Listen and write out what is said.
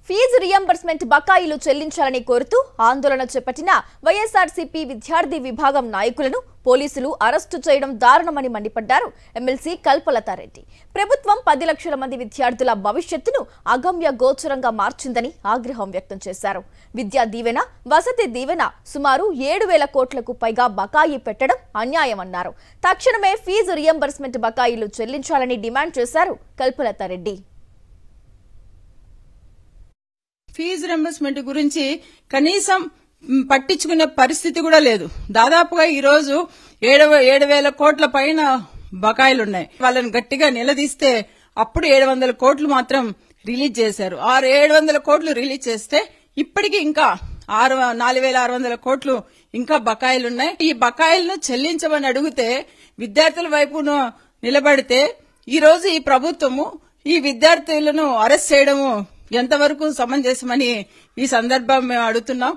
Fee reimbursement బకాయిలు చెల్లించాలని కోరుతూ ఆందోళన చేపట్టిన వైఎస్ఆర్సీపీ విద్యార్థి విభాగం నాయకులను పోలీసులు అరెస్టు చేయడం దారుణమని మండిపడ్డారు ఎమ్మెల్సీ కల్పలతారెడ్డి. ప్రభుత్వం 10 లక్షల మంది విద్యార్థుల భవిష్యత్తును అగమ్య గోచరంగా మార్చిందని ఆగ్రహం వ్యక్తం చేశారు. విద్యా దీవెన, వసతి దీవెన సుమారు 7,000 కోట్లకు పైగా బకాయి పెట్టడం అన్యాయమన్నారు. తక్షణమే ఫీజు రియంబర్స్మెంట్ బకాయిలు చెల్లించాలని డిమాండ్ చేశారు కల్పలతారెడ్డి. ఫీజు రింబర్స్మెంట్ గురించి కనీసం పట్టించుకునే పరిస్థితి కూడా లేదు. దాదాపుగా ఈ రోజు 7,000 కోట్ల పైన బకాయిలున్నాయి. వాళ్ళని గట్టిగా నిలదీస్తే అప్పుడు 700 కోట్లు మాత్రం రిలీజ్ చేశారు. 700 కోట్లు రిలీజ్ చేస్తే ఇప్పటికీ ఇంకా 4,600 కోట్లు ఇంకా బకాయిలున్నాయి. ఈ బకాయిలను చెల్లించమని అడిగితే విద్యార్థుల వైపును నిలబడితే ఈ రోజు ఈ ప్రభుత్వము ఈ విద్యార్థులను అరెస్ట్ చేయడము ఎంతవరకు సమంజసమని ఈ సందర్భం మేము అడుగుతున్నాం.